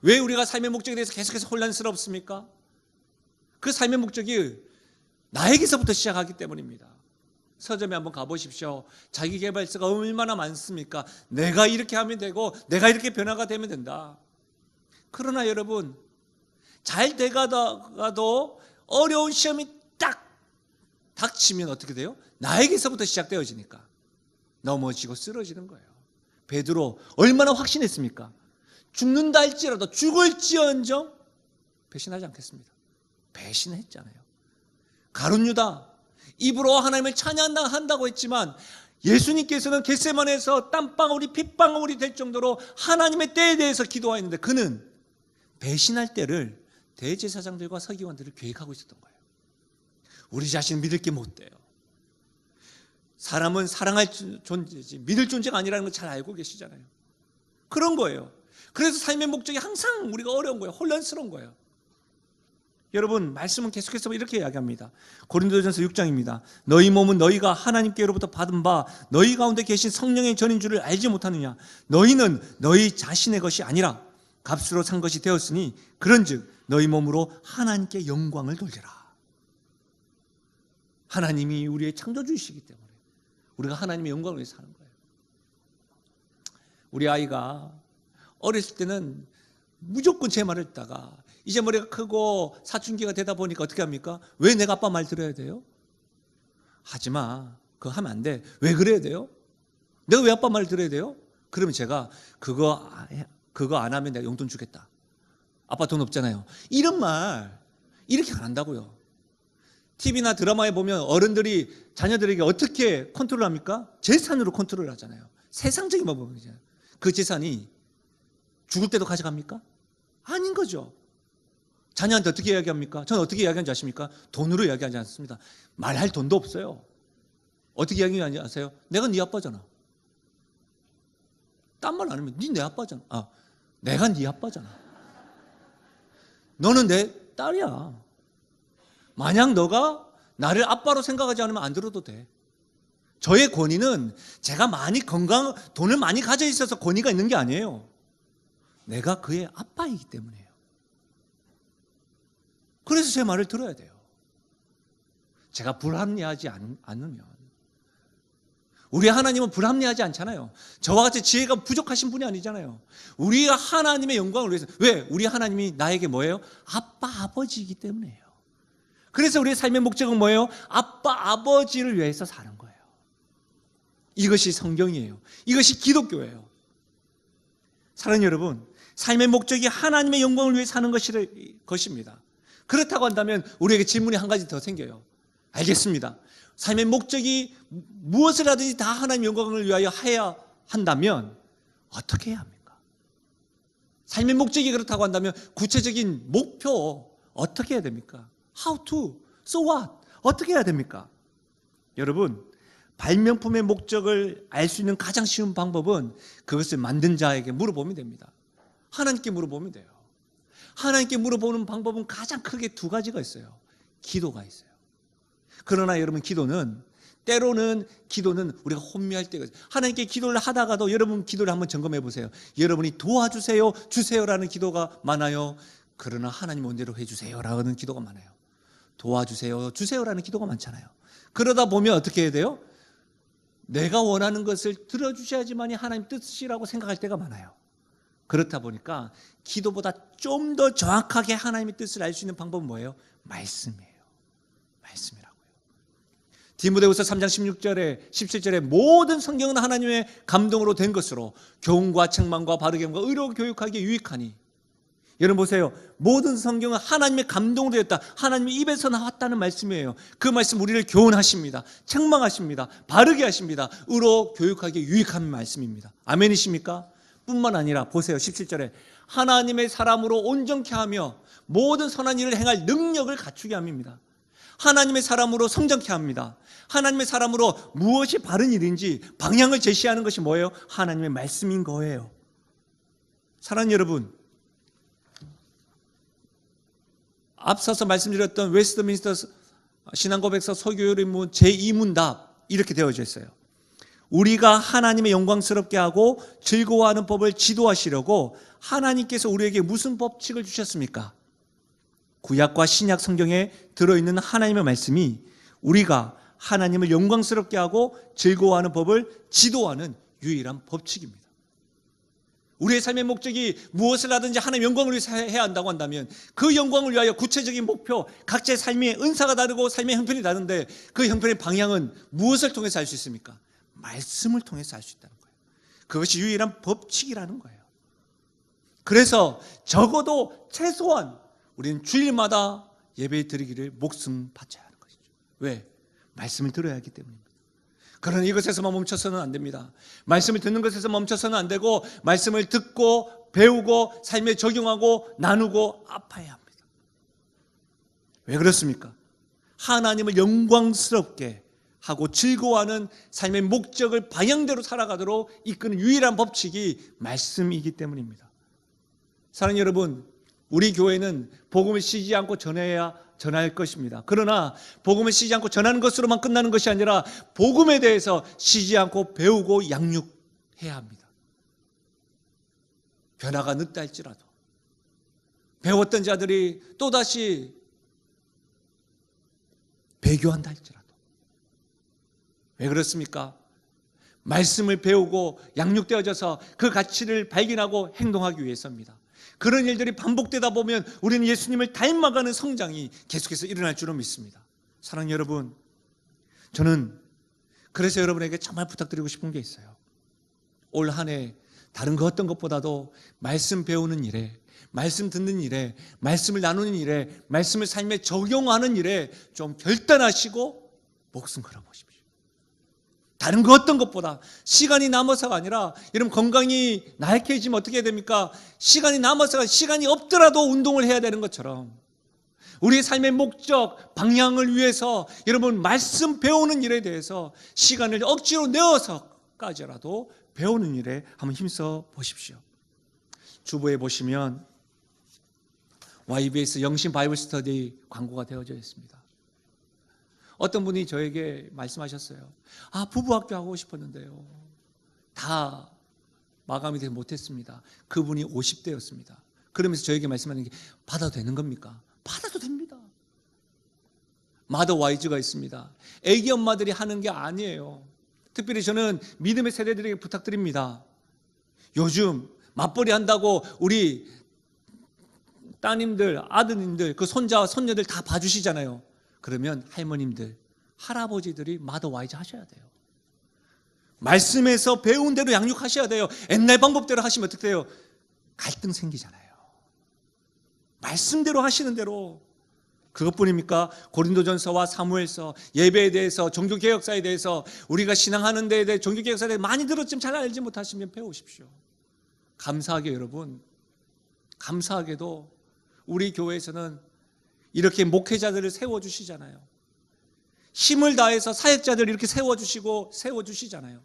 왜 우리가 삶의 목적에 대해서 계속해서 혼란스럽습니까? 그 삶의 목적이 나에게서부터 시작하기 때문입니다. 서점에 한번 가보십시오. 자기계발서가 얼마나 많습니까? 내가 이렇게 하면 되고 내가 이렇게 변화가 되면 된다. 그러나 여러분, 잘 돼가다가도 어려운 시험이 딱 닥치면 어떻게 돼요? 나에게서부터 시작되어지니까 넘어지고 쓰러지는 거예요. 베드로 얼마나 확신했습니까? 죽는다 할지라도 죽을지언정 배신하지 않겠습니다. 배신했잖아요. 가룟 유다 입으로 하나님을 찬양한다고 했지만 예수님께서는 겟세마네에서 땀방울이 핏방울이 될 정도로 하나님의 때에 대해서 기도하였는데 그는 배신할 때를 대제사장들과 서기관들을 계획하고 있었던 거예요. 우리 자신 믿을 게 못 돼요. 사람은 사랑할 존재지 믿을 존재가 아니라는 걸 잘 알고 계시잖아요. 그런 거예요. 그래서 삶의 목적이 항상 우리가 어려운 거예요. 혼란스러운 거예요. 여러분, 말씀은 계속해서 이렇게 이야기합니다. 고린도전서 6장입니다. 너희 몸은 너희가 하나님께로부터 받은 바 너희 가운데 계신 성령의 전인 줄을 알지 못하느냐. 너희는 너희 자신의 것이 아니라 값으로 산 것이 되었으니 그런즉 너희 몸으로 하나님께 영광을 돌리라. 하나님이 우리의 창조주이시기 때문에 우리가 하나님의 영광을 위해서 사는 거예요. 우리 아이가 어렸을 때는 무조건 제 말을 듣다가 이제 머리가 크고 사춘기가 되다 보니까 어떻게 합니까? 왜 내가 아빠 말 들어야 돼요? 하지마. 그거 하면 안 돼. 왜 그래야 돼요? 내가 왜 아빠 말 들어야 돼요? 그러면 제가 그거 안 하면 내가 용돈 주겠다. 아빠 돈 없잖아요. 이런 말 이렇게 안 한다고요. TV나 드라마에 보면 어른들이 자녀들에게 어떻게 컨트롤합니까? 재산으로 컨트롤 하잖아요. 세상적인 방법이잖아요. 그 재산이 죽을 때도 가져갑니까? 아닌 거죠. 자녀한테 어떻게 이야기합니까? 저는 어떻게 이야기하는지 아십니까? 돈으로 이야기하지 않습니다. 말할 돈도 없어요. 어떻게 이야기하는지 아세요? 내가 네 아빠잖아. 딴 말 안 하면 네 내 아빠잖아. 내가 네 아빠잖아. 너는 내 딸이야. 만약 너가 나를 아빠로 생각하지 않으면 안 들어도 돼. 저의 권위는 제가 돈을 많이 가져 있어서 권위가 있는 게 아니에요. 내가 그의 아빠이기 때문이에요. 그래서 제 말을 들어야 돼요. 제가 불합리하지 않으면. 우리 하나님은 불합리하지 않잖아요. 저와 같이 지혜가 부족하신 분이 아니잖아요. 우리가 하나님의 영광을 위해서. 왜? 우리 하나님이 나에게 뭐예요? 아빠, 아버지이기 때문이에요. 그래서 우리의 삶의 목적은 뭐예요? 아빠, 아버지를 위해서 사는 거예요. 이것이 성경이에요. 이것이 기독교예요. 사랑하는 여러분, 삶의 목적이 하나님의 영광을 위해 사는 것입니다. 그렇다고 한다면 우리에게 질문이 한 가지 더 생겨요. 알겠습니다. 삶의 목적이 무엇을 하든지 다 하나님의 영광을 위하여 해야 한다면 어떻게 해야 합니까? 삶의 목적이 그렇다고 한다면 구체적인 목표 어떻게 해야 됩니까? How to? So what? 어떻게 해야 됩니까? 여러분, 발명품의 목적을 알 수 있는 가장 쉬운 방법은 그것을 만든 자에게 물어보면 됩니다. 하나님께 물어보면 돼요. 하나님께 물어보는 방법은 가장 크게 두 가지가 있어요. 기도가 있어요. 그러나 여러분, 때로는 기도는 우리가 혼미할 때가 있어요. 하나님께 기도를 하다가도 여러분 기도를 한번 점검해 보세요. 여러분이 도와주세요, 주세요라는 기도가 많아요. 그러나 하나님 원대로 해주세요라는 기도가 많아요. 도와주세요, 주세요라는 기도가 많잖아요. 그러다 보면 어떻게 해야 돼요? 내가 원하는 것을 들어주셔야지만이 하나님 뜻이라고 생각할 때가 많아요. 그렇다 보니까 기도보다 좀 더 정확하게 하나님의 뜻을 알 수 있는 방법은 뭐예요? 말씀이에요. 말씀이라고요. 디모데후서 3장 16절에 17절에 모든 성경은 하나님의 감동으로 된 것으로 교훈과 책망과 바르게 함과 의로 교육하기에 유익하니. 여러분 보세요. 모든 성경은 하나님의 감동으로 되었다. 하나님의 입에서 나왔다는 말씀이에요. 그 말씀 우리를 교훈하십니다. 책망하십니다. 바르게 하십니다. 의로 교육하기에 유익한 말씀입니다. 아멘이십니까? 뿐만 아니라 보세요. 17절에 하나님의 사람으로 온전케 하며 모든 선한 일을 행할 능력을 갖추게 합니다. 하나님의 사람으로 성장케 합니다. 하나님의 사람으로 무엇이 바른 일인지 방향을 제시하는 것이 뭐예요? 하나님의 말씀인 거예요. 사랑하는 여러분, 앞서서 말씀드렸던 웨스트민스터 신앙고백서 서교율의문 제2문답 이렇게 되어져 있어요. 우리가 하나님의 영광스럽게 하고 즐거워하는 법을 지도하시려고 하나님께서 우리에게 무슨 법칙을 주셨습니까? 구약과 신약 성경에 들어있는 하나님의 말씀이 우리가 하나님을 영광스럽게 하고 즐거워하는 법을 지도하는 유일한 법칙입니다. 우리의 삶의 목적이 무엇을 하든지 하나님 영광을 위해서 해야 한다고 한다면 그 영광을 위하여 구체적인 목표, 각자의 삶의 은사가 다르고 삶의 형편이 다른데 그 형편의 방향은 무엇을 통해서 알 수 있습니까? 말씀을 통해서 알 수 있다는 거예요. 그것이 유일한 법칙이라는 거예요. 그래서 적어도 최소한 우리는 주일마다 예배 드리기를 목숨 바쳐야 하는 것이죠. 왜? 말씀을 들어야 하기 때문입니다. 그러나 이것에서만 멈춰서는 안 됩니다. 말씀을 듣는 것에서 멈춰서는 안 되고 말씀을 듣고 배우고 삶에 적용하고 나누고 아파야 합니다. 왜 그렇습니까? 하나님을 영광스럽게 하고 즐거워하는 삶의 목적을 방향대로 살아가도록 이끄는 유일한 법칙이 말씀이기 때문입니다. 사랑하는 여러분, 우리 교회는 복음을 쉬지 않고 전할 것입니다. 그러나 복음을 쉬지 않고 전하는 것으로만 끝나는 것이 아니라 복음에 대해서 쉬지 않고 배우고 양육해야 합니다. 변화가 늦다 할지라도 배웠던 자들이 또다시 배교한다 할지라도. 왜 그렇습니까? 말씀을 배우고 양육되어져서 그 가치를 발견하고 행동하기 위해서입니다. 그런 일들이 반복되다 보면 우리는 예수님을 닮아가는 성장이 계속해서 일어날 줄로 믿습니다. 사랑하는 여러분, 저는 그래서 여러분에게 정말 부탁드리고 싶은 게 있어요. 올 한 해 다른 그 어떤 것보다도 말씀 배우는 일에, 말씀 듣는 일에, 말씀을 나누는 일에, 말씀을 삶에 적용하는 일에 좀 결단하시고 목숨 걸어보십시오. 다른 그 어떤 것보다 시간이 남아서가 아니라 여러분 건강이 나약해지면 어떻게 해야 됩니까? 시간이 남아서가 시간이 없더라도 운동을 해야 되는 것처럼 우리의 삶의 목적, 방향을 위해서 여러분 말씀 배우는 일에 대해서 시간을 억지로 내어서까지라도 배우는 일에 한번 힘써 보십시오. 주보에 보시면 YBS 영신 바이블 스터디 광고가 되어져 있습니다. 어떤 분이 저에게 말씀하셨어요. 부부학교 하고 싶었는데요. 다 마감이 되지 못했습니다. 그분이 50대였습니다. 그러면서 저에게 말씀하는 게 받아도 되는 겁니까? 받아도 됩니다. 마더 와이즈가 있습니다. 애기 엄마들이 하는 게 아니에요. 특별히 저는 믿음의 세대들에게 부탁드립니다. 요즘 맞벌이 한다고 우리 따님들, 아드님들, 그 손자, 손녀들 다 봐주시잖아요. 그러면 할머님들, 할아버지들이 마더 와이즈 하셔야 돼요. 말씀에서 배운 대로 양육하셔야 돼요. 옛날 방법대로 하시면 어떻게 돼요? 갈등 생기잖아요. 말씀대로 하시는 대로. 그것뿐입니까? 고린도전서와 사무엘서, 예배에 대해서, 종교개혁사에 대해서, 우리가 신앙하는 데에 대해 종교개혁사에 대해 많이 들었지만 잘 알지 못하시면 배우십시오. 감사하게 여러분, 감사하게도 우리 교회에서는 이렇게 목회자들을 세워주시잖아요. 힘을 다해서 사역자들을 이렇게 세워주시잖아요.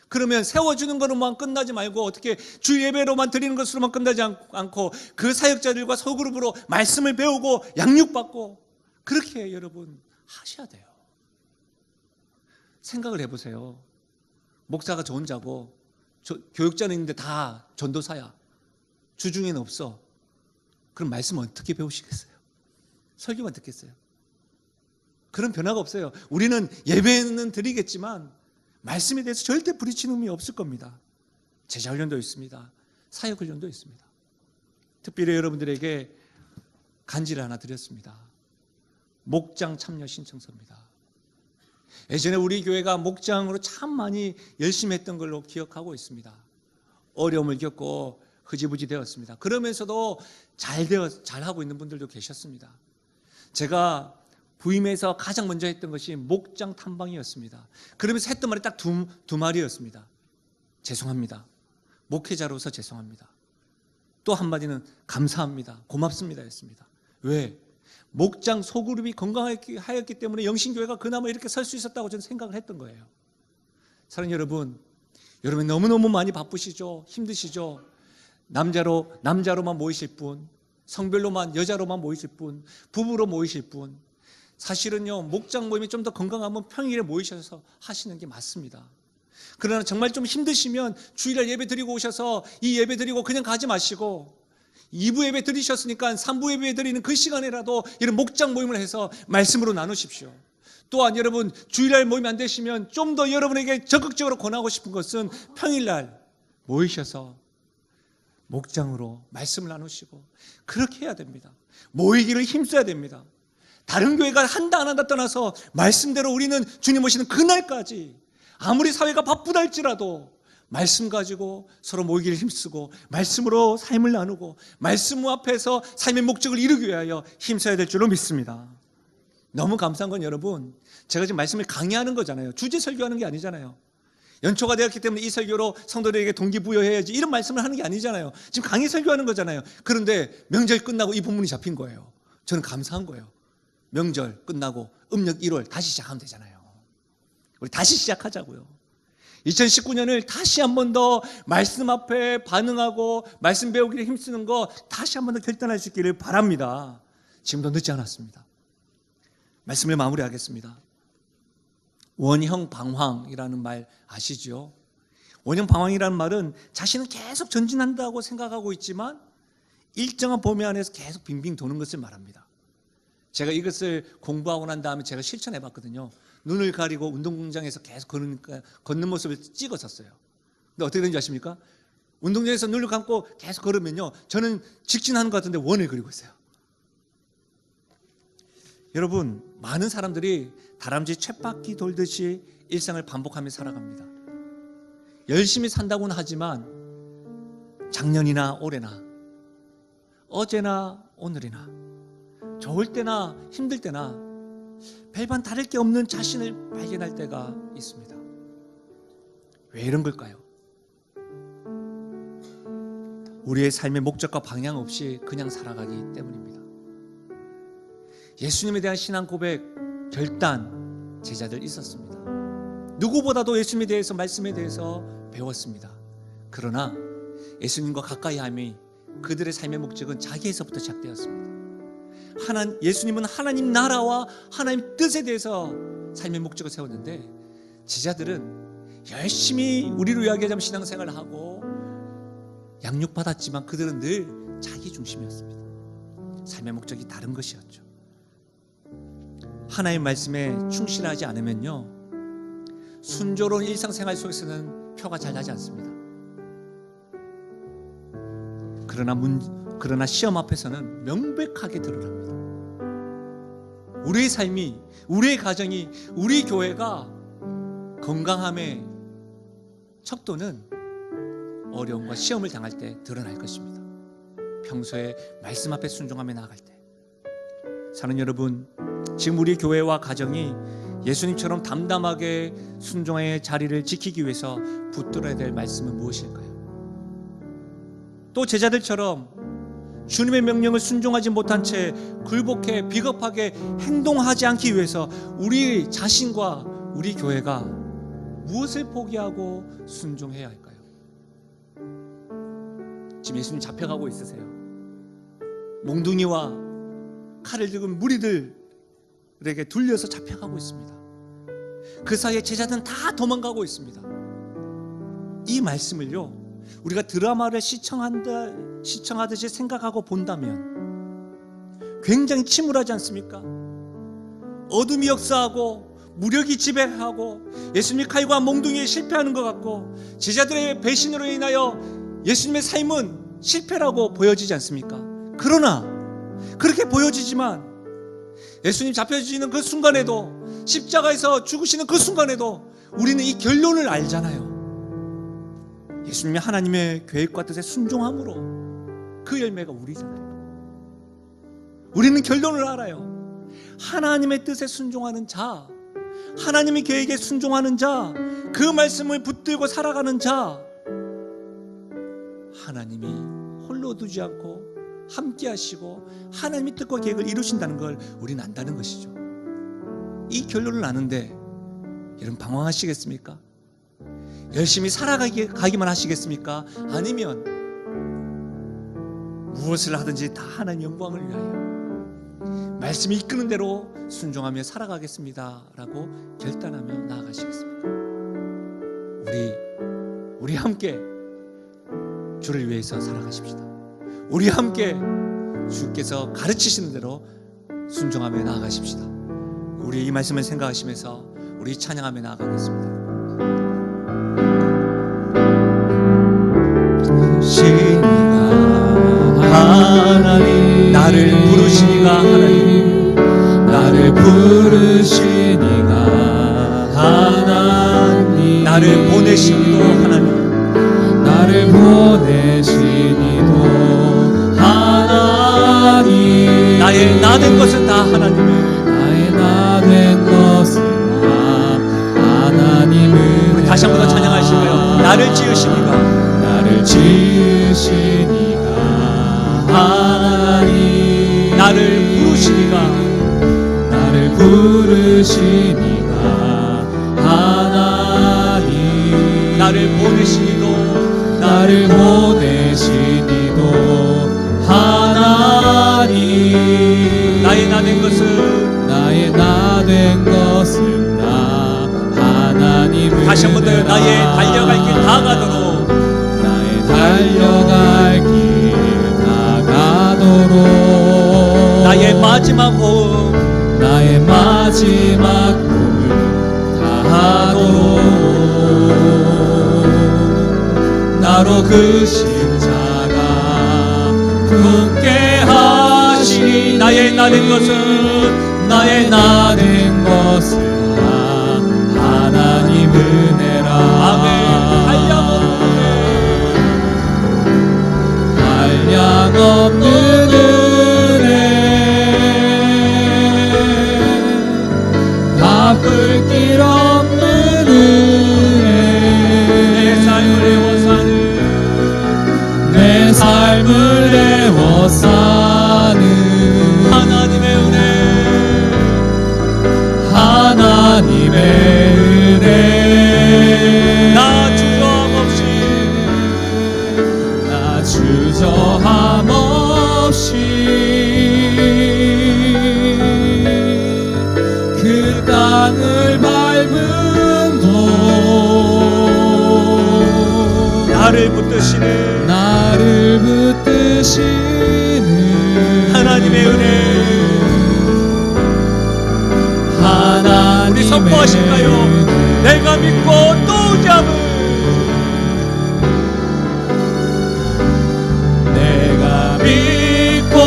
그러면 세워주는 것으로만 끝나지 말고 어떻게 주 예배로만 드리는 것으로만 끝나지 않고 그 사역자들과 소그룹으로 말씀을 배우고 양육받고 그렇게 여러분 하셔야 돼요. 생각을 해보세요. 목사가 저 혼자고 교육자는 있는데 다 전도사야. 주중에는 없어. 그럼 말씀 어떻게 배우시겠어요? 설교만 듣겠어요? 그런 변화가 없어요. 우리는 예배는 드리겠지만 말씀에 대해서 절대 부딪히는 의미 없을 겁니다. 제자훈련도 있습니다. 사역훈련도 있습니다. 특별히 여러분들에게 간지를 하나 드렸습니다. 목장 참여 신청서입니다. 예전에 우리 교회가 목장으로 참 많이 열심히 했던 걸로 기억하고 있습니다. 어려움을 겪고 흐지부지 되었습니다. 그러면서도 잘하고 있는 분들도 계셨습니다. 제가 부임해서 가장 먼저 했던 것이 목장 탐방이었습니다. 그러면서 했던 말이 딱 두 마리였습니다. 죄송합니다. 목회자로서 죄송합니다. 또 한마디는 감사합니다. 고맙습니다 였습니다. 왜? 목장 소그룹이 건강하였기 때문에 영신교회가 그나마 이렇게 설 수 있었다고 저는 생각을 했던 거예요. 사랑하는 여러분 너무너무 많이 바쁘시죠? 힘드시죠? 남자로만 모이실 분, 성별로만 여자로만 모이실 분, 부부로 모이실 분, 사실은요, 목장 모임이 좀 더 건강하면 평일에 모이셔서 하시는 게 맞습니다. 그러나 정말 좀 힘드시면 주일날 예배 드리고 오셔서 이 예배 드리고 그냥 가지 마시고 2부 예배 드리셨으니까 3부 예배 드리는 그 시간에라도 이런 목장 모임을 해서 말씀으로 나누십시오. 또한 여러분 주일날 모임이 안 되시면 좀 더 여러분에게 적극적으로 권하고 싶은 것은 평일날 모이셔서 목장으로 말씀을 나누시고 그렇게 해야 됩니다. 모이기를 힘써야 됩니다. 다른 교회가 한다 안 한다 떠나서 말씀대로 우리는 주님 오시는 그날까지 아무리 사회가 바쁘다 할지라도 말씀 가지고 서로 모이기를 힘쓰고 말씀으로 삶을 나누고 말씀 앞에서 삶의 목적을 이루기 위하여 힘써야 될 줄로 믿습니다. 너무 감사한 건 여러분, 제가 지금 말씀을 강의하는 거잖아요. 주제 설교하는 게 아니잖아요. 연초가 되었기 때문에 이 설교로 성도들에게 동기부여해야지 이런 말씀을 하는 게 아니잖아요. 지금 강의 설교하는 거잖아요. 그런데 명절 끝나고 이 본문이 잡힌 거예요. 저는 감사한 거예요. 명절 끝나고 음력 1월 다시 시작하면 되잖아요. 우리 다시 시작하자고요. 2019년을 다시 한 번 더 말씀 앞에 반응하고 말씀 배우기를 힘쓰는 거 다시 한 번 더 결단할 수 있기를 바랍니다. 지금도 늦지 않았습니다. 말씀을 마무리하겠습니다. 원형 방황이라는 말 아시죠? 원형 방황이라는 말은 자신은 계속 전진한다고 생각하고 있지만 일정한 범위 안에서 계속 빙빙 도는 것을 말합니다. 제가 이것을 공부하고 난 다음에 제가 실천해 봤거든요. 눈을 가리고 운동공장에서 계속 걷는 모습을 찍었었어요. 근데 어떻게 되는지 아십니까? 운동장에서 눈을 감고 계속 걸으면요, 저는 직진하는 것 같은데 원을 그리고 있어요. 여러분, 많은 사람들이 다람쥐 쳇바퀴 돌듯이 일상을 반복하며 살아갑니다. 열심히 산다고는 하지만 작년이나 올해나 어제나 오늘이나 좋을 때나 힘들 때나 별반 다를 게 없는 자신을 발견할 때가 있습니다. 왜 이런 걸까요? 우리의 삶의 목적과 방향 없이 그냥 살아가기 때문입니다. 예수님에 대한 신앙 고백, 결단, 제자들 있었습니다. 누구보다도 예수님에 대해서, 말씀에 대해서 배웠습니다. 그러나 예수님과 가까이함이 그들의 삶의 목적은 자기에서부터 시작되었습니다. 예수님은 하나님 나라와 하나님 뜻에 대해서 삶의 목적을 세웠는데 제자들은 열심히 우리로 이야기하자면 신앙생활을 하고 양육받았지만 그들은 늘 자기 중심이었습니다. 삶의 목적이 다른 것이었죠. 하나님의 말씀에 충실하지 않으면요, 순조로운 일상생활 속에서는 표가 잘 나지 않습니다. 그러나 시험 앞에서는 명백하게 드러납니다. 우리의 삶이, 우리의 가정이, 우리 교회가 건강함의 척도는 어려움과 시험을 당할 때 드러날 것입니다. 평소에 말씀 앞에 순종하며 나아갈 때. 사는 여러분, 지금 우리 교회와 가정이 예수님처럼 담담하게 순종의 자리를 지키기 위해서 붙들어야 될 말씀은 무엇일까요? 또 제자들처럼 주님의 명령을 순종하지 못한 채 굴복해 비겁하게 행동하지 않기 위해서 우리 자신과 우리 교회가 무엇을 포기하고 순종해야 할까요? 지금 예수님 잡혀가고 있으세요. 몽둥이와 칼을 들은 무리들에게 둘려서 잡혀가고 있습니다. 그 사이에 제자들은 다 도망가고 있습니다. 이 말씀을요, 우리가 드라마를 시청하듯이 생각하고 본다면 굉장히 침울하지 않습니까? 어둠이 역사하고 무력이 지배하고 예수님의 칼과 몽둥이에 실패하는 것 같고 제자들의 배신으로 인하여 예수님의 삶은 실패라고 보여지지 않습니까? 그러나 그렇게 보여지지만 예수님 잡혀지는 그 순간에도, 십자가에서 죽으시는 그 순간에도 우리는 이 결론을 알잖아요. 예수님이 하나님의 계획과 뜻에 순종함으로 그 열매가 우리잖아요. 우리는 결론을 알아요. 하나님의 뜻에 순종하는 자, 하나님의 계획에 순종하는 자, 그 말씀을 붙들고 살아가는 자, 하나님이 홀로 두지 않고 함께 하시고 하나님의 뜻과 계획을 이루신다는 걸 우리는 안다는 것이죠. 이 결론을 아는데 여러분 방황하시겠습니까? 열심히 살아가기만 하시겠습니까? 아니면 무엇을 하든지 다 하나님 영광을 위하여 말씀이 이끄는 대로 순종하며 살아가겠습니다 라고 결단하며 나아가시겠습니까? 우리 함께 주를 위해서 살아가십시다. 우리 함께 주께서 가르치시는 대로 순종하며 나아가십시다. 우리 이 말씀을 생각하시면서 우리 찬양하며 나아가겠습니다. 하나님, 나를 부르시니가 하나님, 나를 부르시니가 하나님, 나를 보내시니도 하나님, 나를 보내시니도 하나님, 나의 나된 것은 다 하나님의, 나의 나된 것은 다 하나님은. 우리 다시 한번 더 찬양하실까요? 나를 지으시니가, 나를 지으시니가 하나님, 나를 부르시니가, 나를 부르시니가 하나님, 나를 보내시니도, 나를 보내시니도 하나님, 나의 나된 것은, 나의 나된 것은 다 하나님을. 다시 한번 더요. 나의 달려갈 길 다 가도록, 나의 달려갈 길 다 가도록, 나의 마지막 호흡, 나의 마지막 호흡 다하도록, 나로 그 십자가 품게 하시니. 나의 나된 것은, 나의 나된 것은 다 하나님 은혜라. 아멘. 한량없는 은혜, 바꿀 길 없는 은혜, 내 삶을 애워 사는 하나님의 은혜, 하나님의 은혜. 나 주저함 없이, 나 주저함 없이 그 땅을 밟음도 나를 붙드시네 나를 붙드시는 하나님의 은혜. 하나님의 우리 선포하실까요? 은혜. 내가 믿고 또 의지함은, 내가 믿고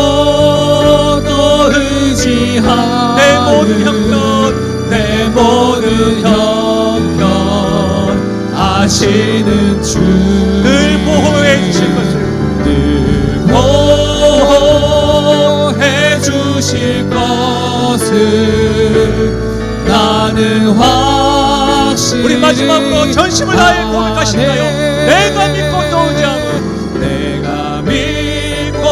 또 의지하는 내 모든 형편, 내 모든 형편 아시는 주, 늘 보호해 주실 것을, 늘 보호해 주실 것을 나는 확실히. 우리 마지막으로 전심을 다해 고백하실까요? 내가 믿고 또 의지함은, 내가 믿고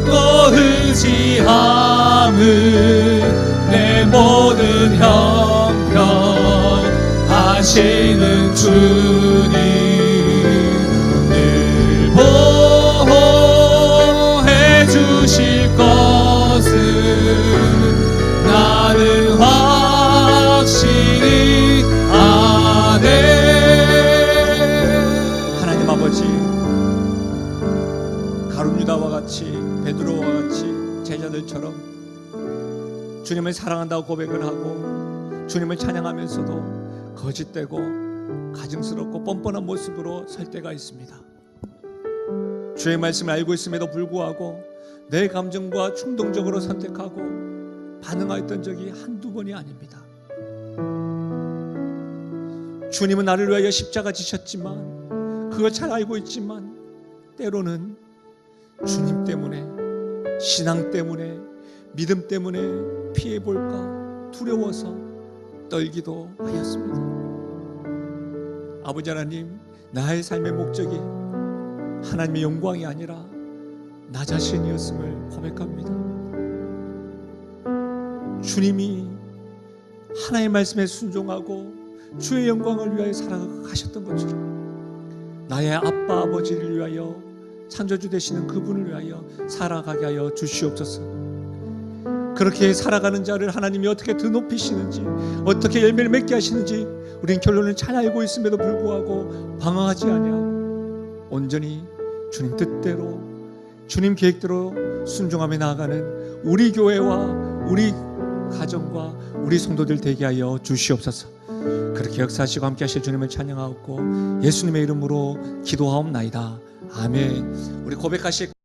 또 의지함은 내 모든 형편 아시는 주님, 늘 보호해 주실 것을 나는 확실히 아네. 하나님 아버지, 가룟 유다와 같이, 베드로와 같이 제자들처럼 주님을 사랑한다고 고백을 하고 주님을 찬양하면서도 거짓되고 가증스럽고 뻔뻔한 모습으로 설 때가 있습니다. 주의 말씀을 알고 있음에도 불구하고 내 감정과 충동적으로 선택하고 반응하였던 적이 한두 번이 아닙니다. 주님은 나를 위하여 십자가 지셨지만, 그걸 잘 알고 있지만 때로는 주님 때문에, 신앙 때문에, 믿음 때문에 피해볼까 두려워서 떨기도 하였습니다. 아버지 하나님, 나의 삶의 목적이 하나님의 영광이 아니라 나 자신이었음을 고백합니다. 주님이 하나님의 말씀에 순종하고 주의 영광을 위하여 살아가셨던 것처럼 나의 아빠 아버지를 위하여, 창조주 되시는 그분을 위하여 살아가게 하여 주시옵소서. 그렇게 살아가는 자를 하나님이 어떻게 더 높이시는지, 어떻게 열매를 맺게 하시는지 우린 결론을 잘 알고 있음에도 불구하고 방황하지 아니하고 온전히 주님 뜻대로, 주님 계획대로 순종하며 나아가는 우리 교회와 우리 가정과 우리 성도들 되게 하여 주시옵소서. 그렇게 역사하시고 함께 하실 주님을 찬양하옵고 예수님의 이름으로 기도하옵나이다. 아멘. 우리 고백하실